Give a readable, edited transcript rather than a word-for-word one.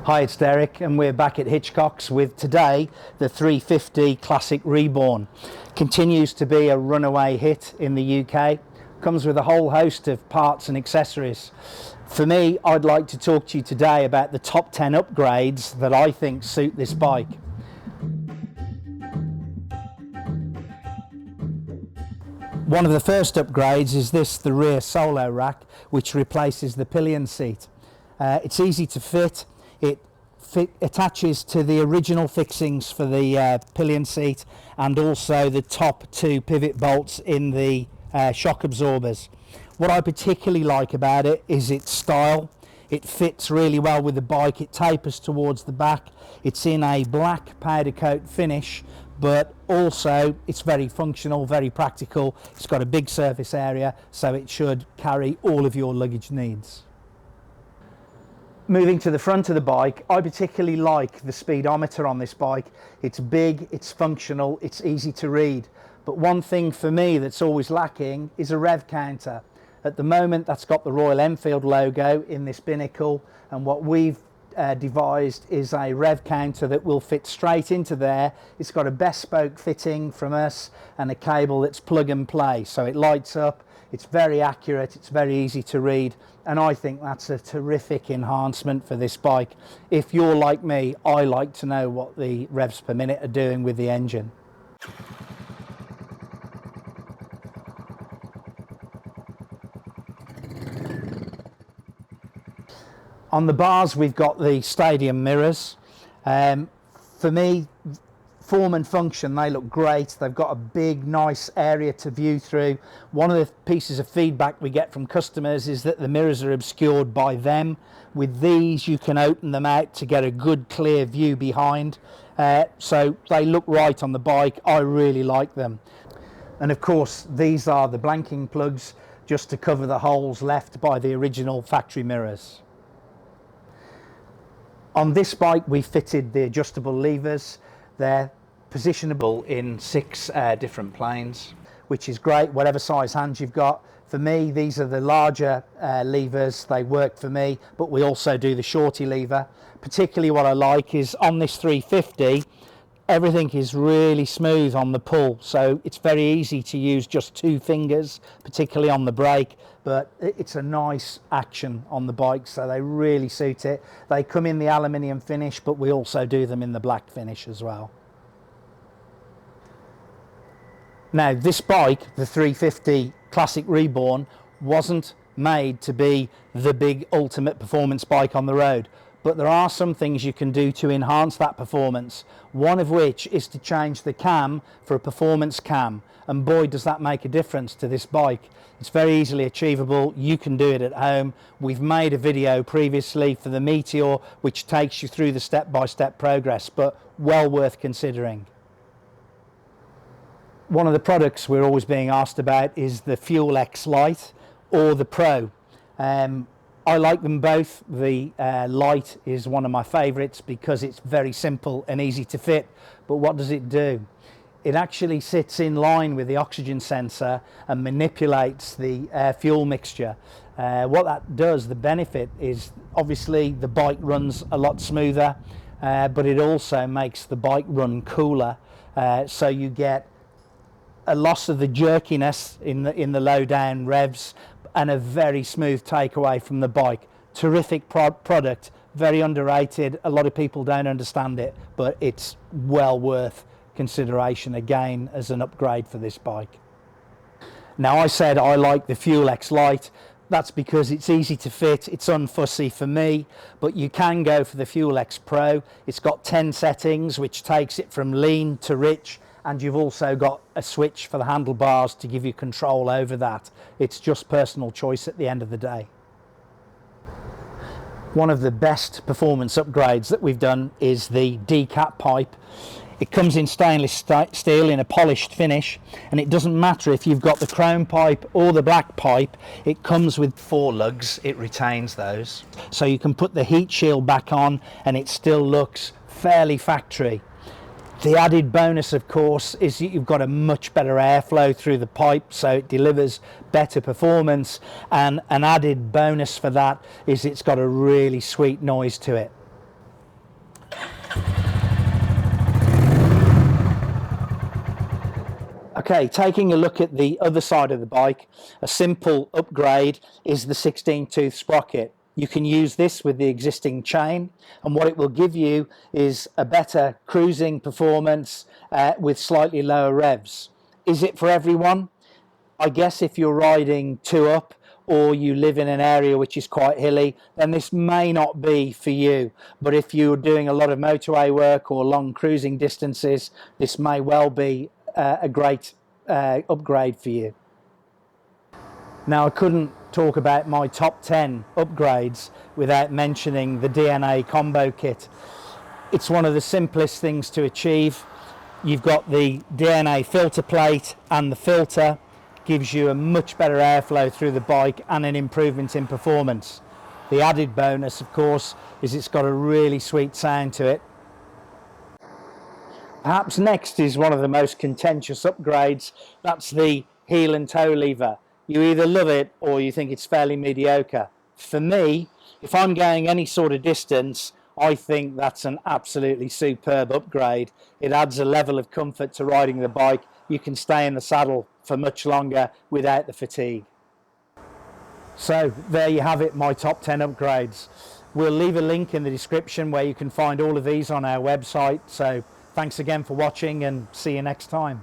Hi, it's Derek and we're back at Hitchcocks with today the 350 Classic Reborn. Continues to be a runaway hit in the UK. Comes with a whole host of parts and accessories. For me, I'd like to talk to you today about the top 10 upgrades that I think suit this bike. One of the first upgrades is the rear solo rack, which replaces the pillion seat. It's easy to fit. It attaches to the original fixings for the pillion seat and also the top two pivot bolts in the shock absorbers. What I particularly like about it is its style. It fits really well with the bike. It tapers towards the back. It's in a black powder coat finish, but also it's very functional, very practical. It's got a big surface area, so it should carry all of your luggage needs. Moving to the front of the bike, I particularly like the speedometer on this bike. It's big, it's functional, it's easy to read. But one thing for me that's always lacking is a Rev Counter. At the moment, that's got the Royal Enfield logo in this binnacle, and what we've devised is a Rev Counter that will fit straight into there. It's got a bespoke fitting from us and a cable that's plug and play, so it lights up. It's very accurate, it's very easy to read, and I think that's a terrific enhancement for this bike. If you're like me, I like to know what the revs per minute are doing with the engine. On the bars, we've got the stadium mirrors. For me, form and function, they look great. They've got a big, nice area to view through. One of the pieces of feedback we get from customers is that the mirrors are obscured by them. With these, you can open them out to get a good, clear view behind. So they look right on the bike. I really like them. And of course, these are the blanking plugs just to cover the holes left by the original factory mirrors. On this bike, we fitted the adjustable levers. They're positionable in 6 different planes, which is great, whatever size hands you've got. For me, these are the larger levers. They work for me, but we also do the shorty lever. Particularly what I like is on this 350, everything is really smooth on the pull, so it's very easy to use just 2 fingers, particularly on the brake, but it's a nice action on the bike, so they really suit it. They come in the aluminium finish, but we also do them in the black finish as well. Now, this bike, the 350 Classic Reborn, wasn't made to be the big ultimate performance bike on the road. But there are some things you can do to enhance that performance, one of which is to change the cam for a performance cam, and boy does that make a difference to this bike. It's very easily achievable. You can do it at home. We've made a video previously for the Meteor which takes you through the step-by-step progress, but well worth considering. One of the products we're always being asked about is the FuelX Lite or the Pro. I like them both. The Lite is one of my favourites because it's very simple and easy to fit. But what does it do? It actually sits in line with the oxygen sensor and manipulates the fuel mixture. What that does, the benefit is obviously the bike runs a lot smoother, but it also makes the bike run cooler. So you get a loss of the jerkiness in the low down revs, and a very smooth takeaway from the bike. Terrific product, very underrated. A lot of people don't understand it, but it's well worth consideration again as an upgrade for this bike. Now, I said I like the FuelX Lite. That's because it's easy to fit, it's unfussy for me, but you can go for the FuelX Pro. It's got 10 settings, which takes it from lean to rich, and you've also got a switch for the handlebars to give you control over that. It's just personal choice at the end of the day. One of the best performance upgrades that we've done is the Decat pipe. It comes in stainless steel in a polished finish, and it doesn't matter if you've got the chrome pipe or the black pipe. It comes with 4 lugs, it retains those, so you can put the heat shield back on and it still looks fairly factory. The added bonus, of course, is that you've got a much better airflow through the pipe, so it delivers better performance, and an added bonus for that is it's got a really sweet noise to it. Okay, taking a look at the other side of the bike, a simple upgrade is the 16-tooth sprocket. You can use this with the existing chain, and what it will give you is a better cruising performance with slightly lower revs. Is it for everyone? I guess if you're riding two up or you live in an area which is quite hilly, then this may not be for you. But if you're doing a lot of motorway work or long cruising distances, this may well be a great upgrade for you. Now, I couldn't talk about my top 10 upgrades without mentioning the DNA combo kit. It's one of the simplest things to achieve. You've got the DNA filter plate, and the filter gives you a much better airflow through the bike and an improvement in performance. The added bonus, of course, is it's got a really sweet sound to it. Perhaps next is one of the most contentious upgrades. That's the heel and toe lever. You either love it or you think it's fairly mediocre. For me, if I'm going any sort of distance, I think that's an absolutely superb upgrade. It adds a level of comfort to riding the bike. You can stay in the saddle for much longer without the fatigue. So there you have it, my top 10 upgrades. We'll leave a link in the description where you can find all of these on our website. So thanks again for watching, and see you next time.